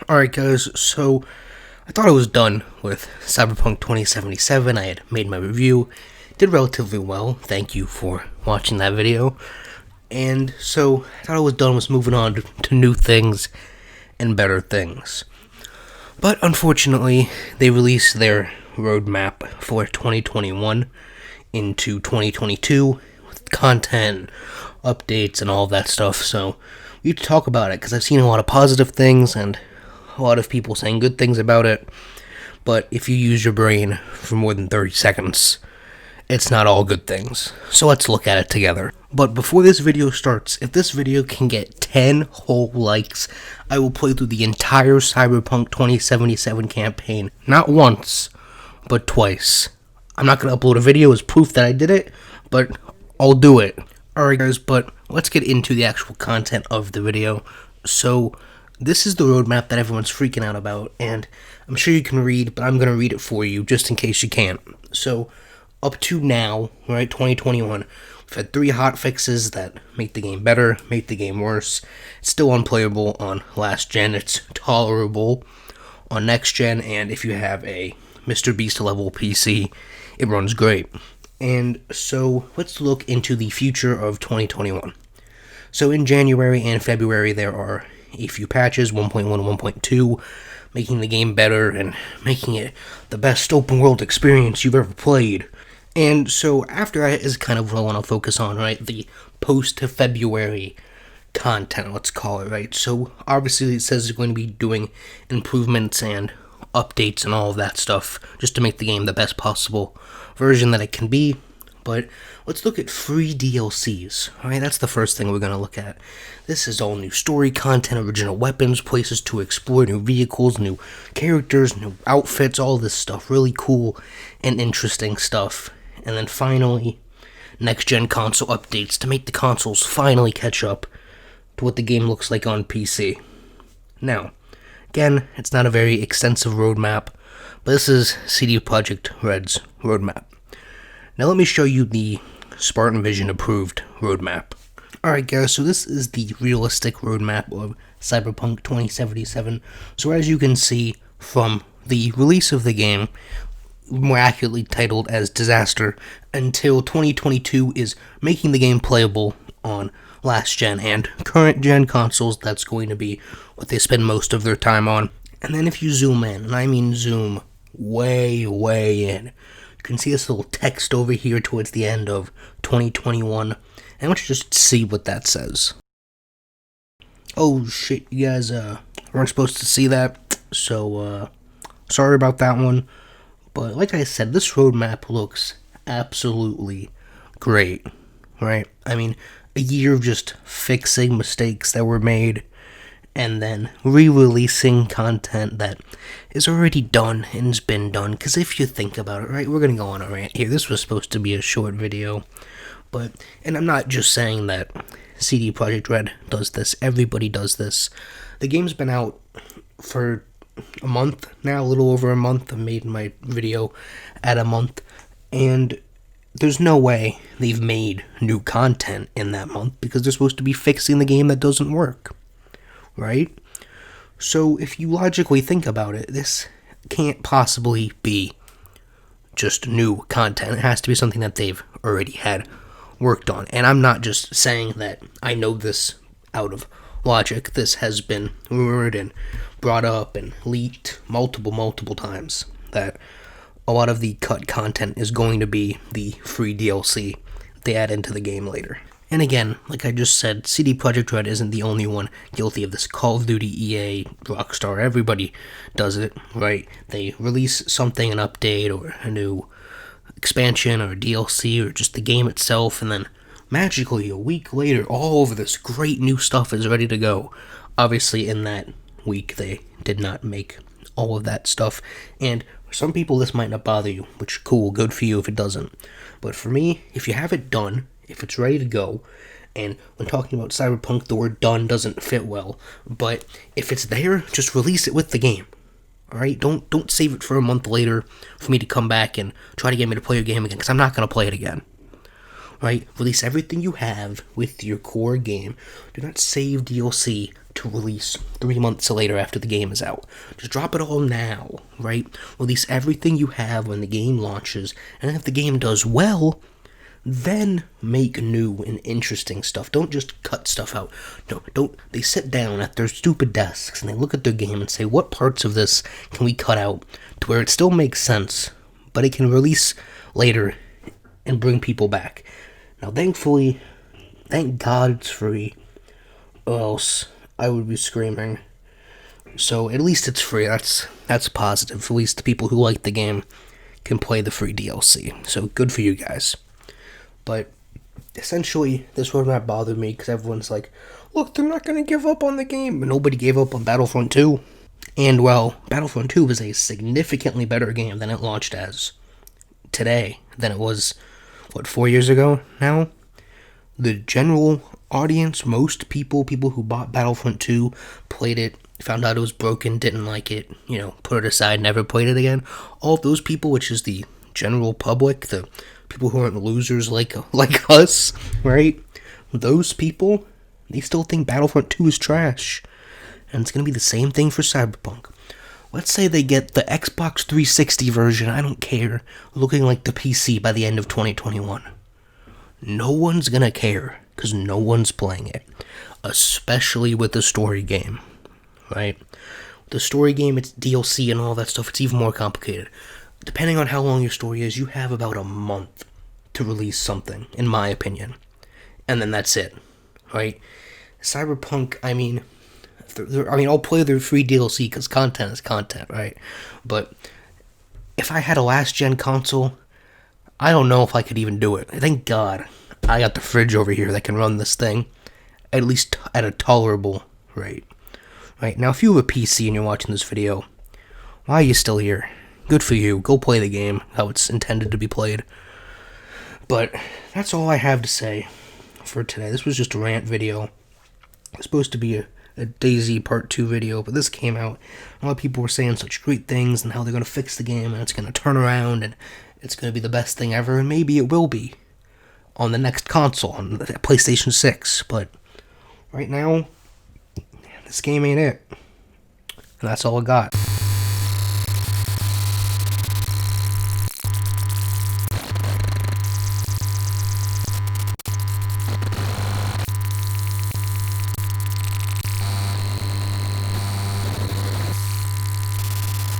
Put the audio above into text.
Alright guys, so I thought I was done with Cyberpunk 2077. I had made my review, did relatively well, thank you for watching that video. And so I thought I was done with moving on to new things and better things. But unfortunately, they released their roadmap for 2021 into 2022 with content, updates, and all that stuff. So we need to talk about it because I've seen a lot of positive things and a lot of people saying good things about it. But if you use your brain for more than 30 seconds, it's not all good things. So let's look at it together. But before this video starts, if this video can get 10 whole likes, I will play through the entire Cyberpunk 2077 campaign. Not once, but twice. I'm not going to upload a video as proof that I did it, but I'll do it. Alright guys, but let's get into the actual content of the video. So, this is the roadmap that everyone's freaking out about, and I'm sure you can read, but I'm going to read it for you, just in case you can't. So, up to now, right, 2021, we've had 3 hot fixes that make the game better, make the game worse. It's still unplayable on last gen, it's tolerable on next gen, and if you have a Mr. Beast level PC, it runs great. And so, let's look into the future of 2021. So in January and February, there are a few patches, 1.1 and 1.2, making the game better and making it the best open world experience you've ever played. And so after that is kind of what I want to focus on, right? The post-February content, let's call it, right? So obviously it says it's going to be doing improvements and updates and all of that stuff just to make the game the best possible version that it can be. But let's look at free DLCs. Alright, that's the first thing we're going to look at. This is all new story content, original weapons, places to explore, new vehicles, new characters, new outfits, all this stuff. Really cool and interesting stuff. And then finally, next-gen console updates to make the consoles finally catch up to what the game looks like on PC. Now, again, it's not a very extensive roadmap, but this is CD Projekt Red's roadmap. Now let me show you the Spartan Vision approved roadmap. Alright guys, so this is the realistic roadmap of Cyberpunk 2077. So as you can see from the release of the game, more accurately titled as Disaster, until 2022 is making the game playable on last gen and current gen consoles. That's going to be what they spend most of their time on. And then if you zoom in, and I mean zoom way in, you can see this little text over here towards the end of 2021. And I want you to just see what that says. Oh shit, you guys weren't supposed to see that, so sorry about that one. But like I said, this roadmap looks absolutely great, right? I mean, a year of just fixing mistakes that were made, and then re-releasing content that is already done and has been done. Because if you think about it, right, we're going to go on a rant here. This was supposed to be a short video, and I'm not just saying that CD Projekt Red does this. Everybody does this. The game's been out for a month now, a little over a month. I made my video at a month, and there's no way they've made new content in that month because they're supposed to be fixing the game that doesn't work. Right? So if you logically think about it, this can't possibly be just new content. It has to be something that they've already had worked on. And I'm not just saying that I know this out of logic. This has been rumored and brought up and leaked multiple times that a lot of the cut content is going to be the free DLC they add into the game later. And again, like I just said, CD Projekt Red isn't the only one guilty of this. Call of Duty, EA, Rockstar, everybody does it, right? They release something, an update, or a new expansion, or a DLC, or just the game itself, and then magically, a week later, all of this great new stuff is ready to go. Obviously, in that week, they did not make all of that stuff, and for some people, this might not bother you, which, cool, good for you if it doesn't. But for me, if you have it done, if it's ready to go, and when talking about Cyberpunk, the word done doesn't fit well, but if it's there, just release it with the game. Alright? Don't save it for a month later for me to come back and try to get me to play your game again, because I'm not going to play it again. Right? Release everything you have with your core game. Do not save DLC to to release 3 months later after the game is out. Just drop it all now, right? Release everything you have when the game launches, and if the game does well, then make new and interesting stuff. Don't just cut stuff out. No, don't. They sit down at their stupid desks and they look at their game and say, what parts of this can we cut out to where it still makes sense, but it can release later and bring people back. Now, thankfully, thank God it's free, or else I would be screaming. So at least it's free. That's positive. At least the people who like the game can play the free DLC. So good for you guys. But essentially, this would not bother me because everyone's like, look, they're not going to give up on the game. But nobody gave up on Battlefront 2. And, well, Battlefront 2 was a significantly better game than it launched as today, than it was, 4 years ago now? The general audience, most people who bought Battlefront 2, played it, found out it was broken, didn't like it, put it aside, never played it again. All of those people, which is the general public, the people who aren't losers like us, right? Those people, they still think Battlefront 2 is trash. And it's going to be the same thing for Cyberpunk. Let's say they get the Xbox 360 version, I don't care, looking like the PC by the end of 2021. No one's going to care, because no one's playing it. Especially with the story game, right? The story game, it's DLC and all that stuff, it's even more complicated. Depending on how long your story is, you have about a month to release something, in my opinion. And then that's it, right? Cyberpunk, I'll play the free DLC because content is content, right? But if I had a last-gen console, I don't know if I could even do it. Thank God I got the fridge over here that can run this thing, at least at a tolerable rate. Right, now if you have a PC and you're watching this video, why are you still here? Good for you. Go play the game how it's intended to be played. But that's all I have to say for today. This was just a rant video. It's supposed to be a DayZ Part 2 video, but this came out. A lot of people were saying such great things and how they're going to fix the game and it's going to turn around and it's going to be the best thing ever, and maybe it will be on the next console, on the PlayStation 6. But right now, this game ain't it. And that's all I got.